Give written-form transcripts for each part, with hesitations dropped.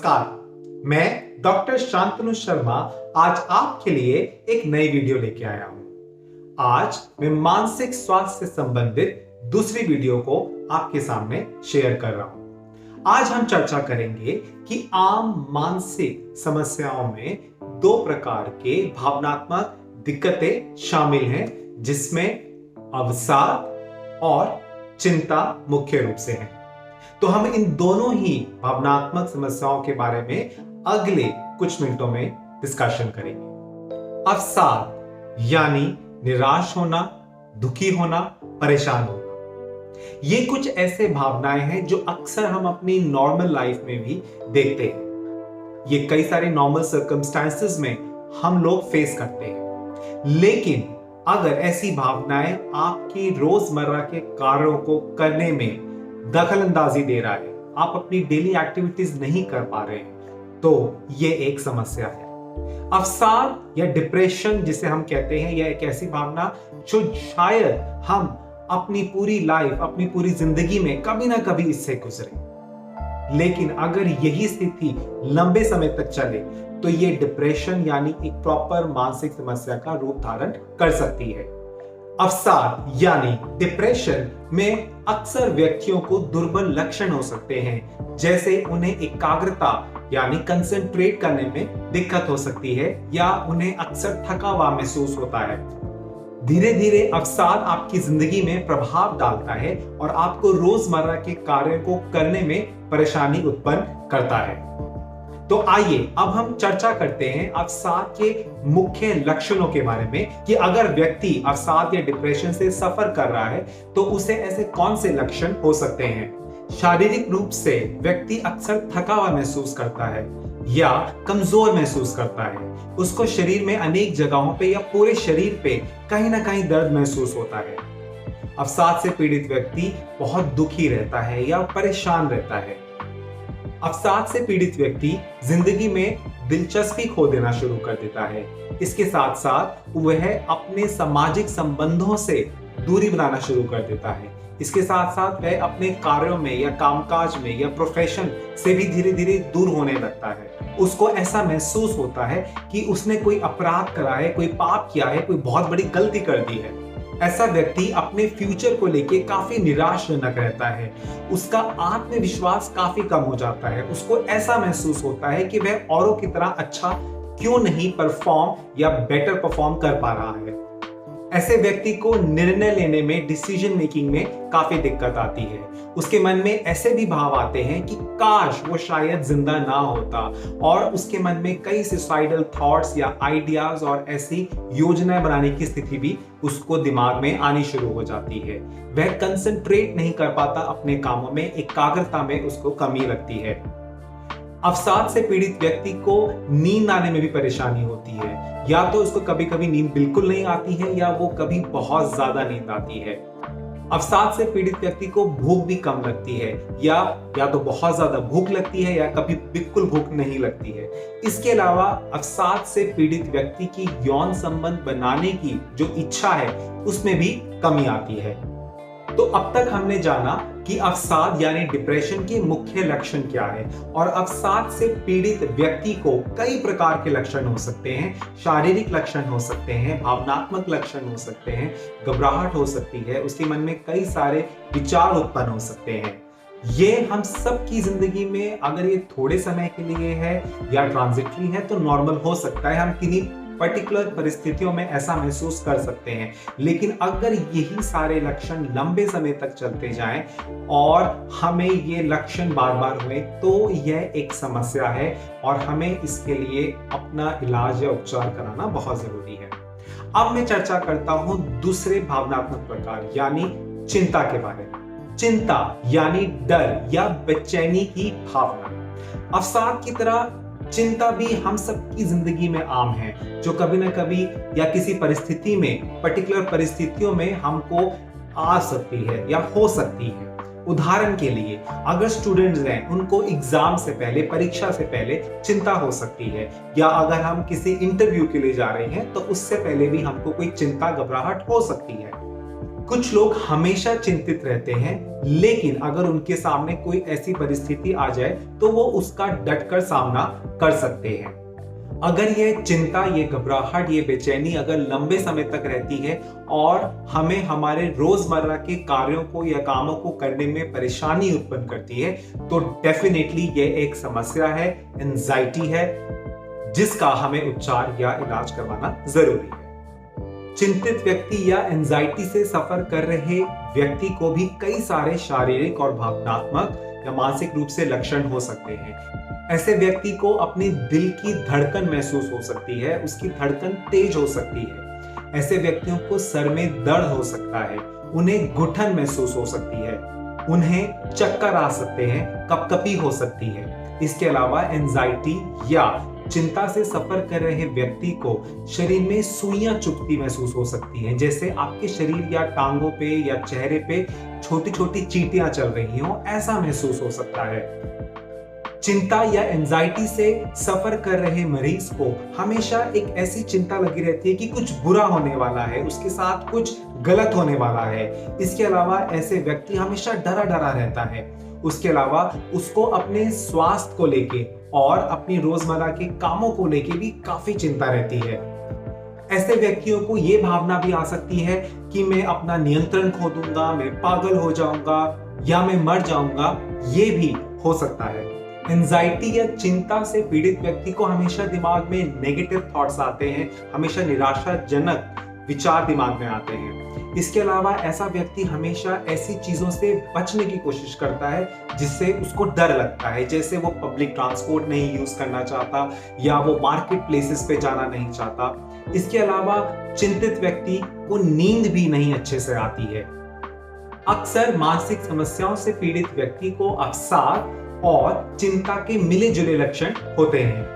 नमस्कार, मैं डॉक्टर शांतनु शर्मा आज आपके लिए एक नई वीडियो लेके आया हूं। आज मैं मानसिक स्वास्थ्य से संबंधित दूसरी वीडियो को आपके सामने शेयर कर रहा हूं। आज हम चर्चा करेंगे कि आम मानसिक समस्याओं में दो प्रकार के भावनात्मक दिक्कतें शामिल हैं, जिसमें अवसाद और चिंता मुख्य रूप से है। तो हम इन दोनों ही भावनात्मक समस्याओं के बारे में अगले कुछ मिनटों में डिस्कशन करेंगे। अवसाद यानी निराश होना, दुखी होना, परेशान होना। ये कुछ ऐसे भावनाएं हैं जो अक्सर हम अपनी नॉर्मल लाइफ में भी देखते हैं। ये कई सारे नॉर्मल सर्कमस्टांसेस में हम लोग फेस करते हैं। लेकिन अगर ऐसी भावनाएं आपकी रोजमर्रा के कार्यों को करने में दखल अंदाजी दे रहा है, आप अपनी डेली एक्टिविटीज नहीं कर पा रहे हैं, तो ये एक समस्या है। अवसाद या डिप्रेशन जिसे हम कहते हैं, यह एक ऐसी भावना जो शायद हम अपनी पूरी लाइफ, अपनी पूरी जिंदगी में कभी ना कभी इससे गुजरे। लेकिन अगर यही स्थिति लंबे समय तक चले तो ये डिप्रेशन यानी एक प्रॉपर मानसिक समस्या का रूप धारण कर सकती है। अवसाद यानी डिप्रेशन में अक्सर व्यक्तियों को दुर्बल लक्षण हो सकते हैं, जैसे उन्हें एकाग्रता यानी कंसंट्रेट करने में दिक्कत हो सकती है या उन्हें अक्सर थका हुआ महसूस होता है। धीरे धीरे अवसाद आपकी जिंदगी में प्रभाव डालता है और आपको रोजमर्रा के कार्यों को करने में परेशानी उत्पन्न करता है। तो आइए अब हम चर्चा करते हैं अवसाद के मुख्य लक्षणों के बारे में कि अगर व्यक्ति अवसाद या डिप्रेशन से सफर कर रहा है तो उसे ऐसे कौन से लक्षण हो सकते हैं। शारीरिक रूप से व्यक्ति अक्सर थका हुआ महसूस करता है या कमजोर महसूस करता है। उसको शरीर में अनेक जगहों पे या पूरे शरीर पे कहीं ना कहीं दर्द महसूस होता है। अवसाद से पीड़ित व्यक्ति बहुत दुखी रहता है या परेशान रहता है। अवसाद से पीड़ित व्यक्ति जिंदगी में दिलचस्पी खो देना शुरू कर देता है। इसके साथ साथ वह अपने सामाजिक संबंधों से दूरी बनाना शुरू कर देता है। इसके साथ साथ वह अपने कार्यों में या कामकाज में या प्रोफेशन से भी धीरे धीरे दूर होने लगता है। उसको ऐसा महसूस होता है कि उसने कोई अपराध करा है, कोई पाप किया है, कोई बहुत बड़ी गलती कर दी है। ऐसा व्यक्ति अपने फ्यूचर को लेके काफी निराशजनक रहता है। उसका आत्मविश्वास काफी कम हो जाता है। उसको ऐसा महसूस होता है कि वह औरों की तरह अच्छा क्यों नहीं परफॉर्म या बेटर परफॉर्म कर पा रहा है। ऐसे व्यक्ति को निर्णय लेने में, डिसीजन मेकिंग में काफी दिक्कत आती है। उसके मन में ऐसे भी भाव आते हैं कि काश वो शायद जिंदा ना होता, और उसके मन में कई सुसाइडल थॉट्स या आइडियाज और ऐसी योजनाएं बनाने की स्थिति भी उसको दिमाग में आनी शुरू हो जाती है। वह कंसंट्रेट नहीं कर पाता अपने कामों में, एकाग्रता में उसको कमी लगती है। अवसाद से पीड़ित व्यक्ति को नींद आने में भी परेशानी होती है। या तो उसको कभी कभी नींद बिल्कुल नहीं आती है या वो कभी बहुत ज्यादा नींद आती है। अवसाद से पीड़ित व्यक्ति को भूख भी कम लगती है या तो बहुत ज्यादा भूख लगती है या कभी बिल्कुल भूख नहीं लगती है। इसके अलावा अवसाद से पीड़ित व्यक्ति की यौन संबंध बनाने की जो इच्छा है उसमें भी कमी आती है। तो अब तक हमने जाना कि अवसाद यानी डिप्रेशन के मुख्य लक्षण क्या है, और अवसाद से पीड़ित व्यक्ति को कई प्रकार के लक्षण हो सकते हैं। शारीरिक लक्षण हो सकते हैं, भावनात्मक लक्षण हो सकते हैं, घबराहट हो सकती है, उसके मन में कई सारे विचार उत्पन्न हो सकते हैं। ये हम सब की जिंदगी में अगर ये थोड़े समय के लिए है या ट्रांजिटरी है तो नॉर्मल हो सकता है। हम किन्हीं पर्टिकुलर परिस्थितियों में ऐसा महसूस कर सकते हैं। लेकिन अगर यही सारे लक्षण लंबे समय तक चलते जाएं और हमें ये लक्षण बार बार हुए तो यह एक समस्या है और हमें इसके लिए अपना इलाज या उपचार कराना बहुत जरूरी है। अब मैं चर्चा करता हूं दूसरे भावनात्मक प्रकार यानी चिंता के बारे में। चिंता यानी डर या बेचैनी की भावना। अवसाद की तरह चिंता भी हम सबकी जिंदगी में आम है, जो कभी ना कभी या किसी परिस्थिति में, पर्टिकुलर परिस्थितियों में हमको आ सकती है या हो सकती है। उदाहरण के लिए अगर स्टूडेंट्स हैं, उनको एग्जाम से पहले, परीक्षा से पहले चिंता हो सकती है, या अगर हम किसी इंटरव्यू के लिए जा रहे हैं तो उससे पहले भी हमको कोई चिंता, घबराहट हो सकती है। कुछ लोग हमेशा चिंतित रहते हैं, लेकिन अगर उनके सामने कोई ऐसी परिस्थिति आ जाए तो वो उसका डटकर सामना कर सकते हैं। अगर ये चिंता, ये घबराहट, ये बेचैनी अगर लंबे समय तक रहती है और हमें हमारे रोजमर्रा के कार्यों को या कामों को करने में परेशानी उत्पन्न करती है, तो डेफिनेटली ये एक समस्या है, एंजाइटी है, जिसका हमें उपचार या इलाज करवाना जरूरी है। चिंतित व्यक्ति या एंजाइटी से सफर कर रहे व्यक्ति को भी कई सारे शारीरिक और भावनात्मक या मानसिक रूप से लक्षण हो सकते हैं। ऐसे व्यक्ति को अपने दिल की धड़कन महसूस हो सकती है, उसकी धड़कन तेज हो सकती है। ऐसे व्यक्तियों को सर में दर्द हो सकता है, उन्हें घुटन महसूस हो सकती है, उन्हें चक्कर आ सकते हैं, कपकपी हो सकती है। इसके अलावा एंजाइटी या चिंता से सफर कर रहे व्यक्ति को शरीर में सुइयां चुभती महसूस हो सकती हैं, जैसे आपके शरीर या टांगों पे या चेहरे पे छोटी छोटी चींटियां चल रही हों, ऐसा महसूस हो सकता है। चिंता या एंजाइटी से सफर कर रहे मरीज को हमेशा एक ऐसी चिंता लगी रहती है कि कुछ बुरा होने वाला है, उसके साथ कुछ गलत होने वाला है। इसके अलावा ऐसे व्यक्ति हमेशा डरा डरा रहता है। उसके अलावा उसको अपने स्वास्थ्य को लेके और अपनी रोजमर्रा के कामों को लेके भी काफी चिंता रहती है। ऐसे व्यक्तियों को यह भावना भी आ सकती है कि मैं अपना नियंत्रण खो दूंगा, मैं पागल हो जाऊंगा या मैं मर जाऊंगा, ये भी हो सकता है। एंजाइटी या चिंता से पीड़ित व्यक्ति को हमेशा दिमाग में नेगेटिव थॉट्स आते हैं, हमेशा निराशाजनक विचार दिमाग में आते हैं। इसके अलावा ऐसा व्यक्ति हमेशा ऐसी चीजों से बचने की कोशिश करता है जिससे उसको डर लगता है, जैसे वो पब्लिक ट्रांसपोर्ट नहीं यूज करना चाहता या वो मार्केट प्लेसेस पे जाना नहीं चाहता। इसके अलावा चिंतित व्यक्ति को नींद भी नहीं अच्छे से आती है। अक्सर मानसिक समस्याओं से पीड़ित व्यक्ति को अवसाद और चिंता के मिले जुले लक्षण होते हैं।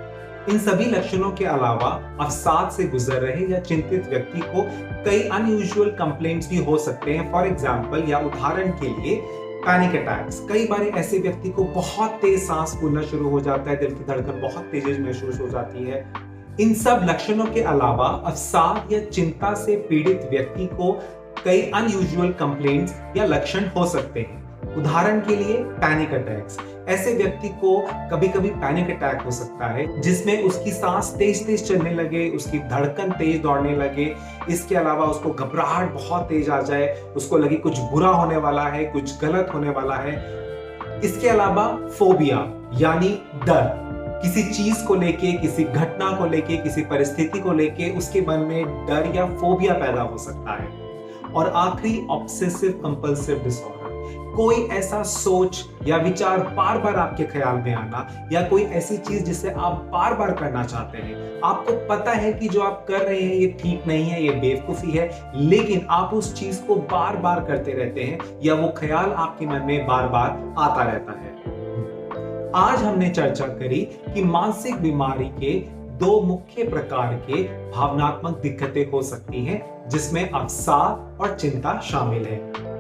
इन सभी लक्षणों के अलावा अवसाद से गुजर रहे या चिंतित व्यक्ति को कई अनयूजुअल कंप्लेंट्स भी हो सकते हैं। फॉर एग्जांपल या उदाहरण के लिए पैनिक अटैक्स। कई बार ऐसे व्यक्ति को बहुत तेज सांस फूलना शुरू हो जाता है, दिल की धड़कन बहुत तेज महसूस हो जाती है। इन सब लक्षणों के अलावा अवसाद या चिंता से पीड़ित व्यक्ति को कई अनयूजुअल कंप्लेंट्स या लक्षण हो सकते हैं। उदाहरण के लिए पैनिक अटैक्स। ऐसे व्यक्ति को कभी कभी पैनिक अटैक हो सकता है जिसमें उसकी सांस तेज तेज चलने लगे, उसकी धड़कन तेज दौड़ने लगे। इसके अलावा उसको घबराहट बहुत तेज आ जाए, उसको लगे कुछ बुरा होने वाला है, कुछ गलत होने वाला है। इसके अलावा फोबिया यानी डर, किसी चीज को लेके, किसी घटना को लेके, किसी परिस्थिति को लेके उसके मन में डर या फोबिया पैदा हो सकता है। और आखिरी ऑब्सेसिव कंपल्सिव डिसऑर्डर, कोई ऐसा सोच या विचार बार बार आपके ख्याल में आना या कोई ऐसी चीज जिसे आप बार बार करना चाहते हैं। आपको पता है कि जो आप कर रहे हैं ये ठीक नहीं है, ये बेवकूफी है, लेकिन आप उस चीज को बार बार करते रहते हैं या वो ख्याल आपके मन में बार बार आता रहता है। आज हमने चर्चा करी कि मानसिक बीमारी के दो मुख्य प्रकार के भावनात्मक दिक्कतें हो सकती हैं, जिसमें अवसाद और चिंता शामिल है।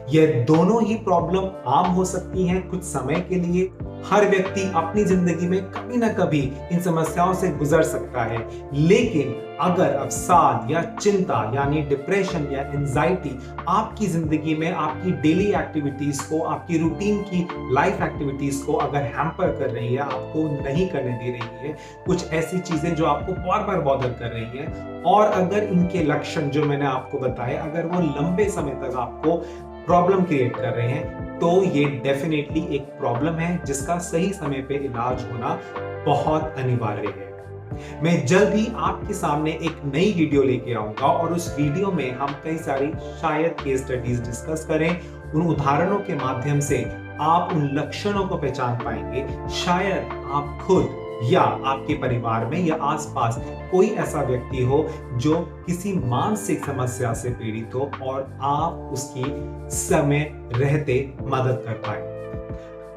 ये दोनों ही प्रॉब्लम आम हो सकती हैं कुछ समय के लिए। हर व्यक्ति अपनी जिंदगी में कभी ना कभी इन समस्याओं से गुजर सकता है, लेकिन अगर अवसाद या चिंता यानी डिप्रेशन या एंजाइटी आपकी जिंदगी में आपकी डेली एक्टिविटीज को, आपकी रूटीन की लाइफ एक्टिविटीज को अगर हैम्पर कर रही है, आपको नहीं करने दे रही है, कुछ ऐसी चीजें जो आपको बार बार बॉदर कर रही है, और अगर इनके लक्षण जो मैंने आपको बताए अगर वो लंबे समय तक आपको प्रॉब्लम क्रिएट कर रहे हैं, तो ये डेफिनेटली एक प्रॉब्लम है जिसका सही समय पे इलाज होना बहुत अनिवार्य है। मैं जल्द ही आपके सामने एक नई वीडियो लेके आऊंगा और उस वीडियो में हम कई सारी शायद केस स्टडीज डिस्कस करें। उन उदाहरणों के माध्यम से आप उन लक्षणों को पहचान पाएंगे। शायद आप खुद या आपके परिवार में या आसपास कोई ऐसा व्यक्ति हो जो किसी मानसिक समस्या से पीड़ित हो और आप उसकी समय रहते मदद कर पाए।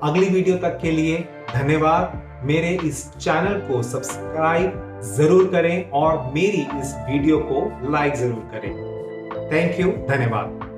अगली वीडियो तक के लिए धन्यवाद। मेरे इस चैनल को सब्सक्राइब जरूर करें और मेरी इस वीडियो को लाइक जरूर करें। थैंक यू, धन्यवाद।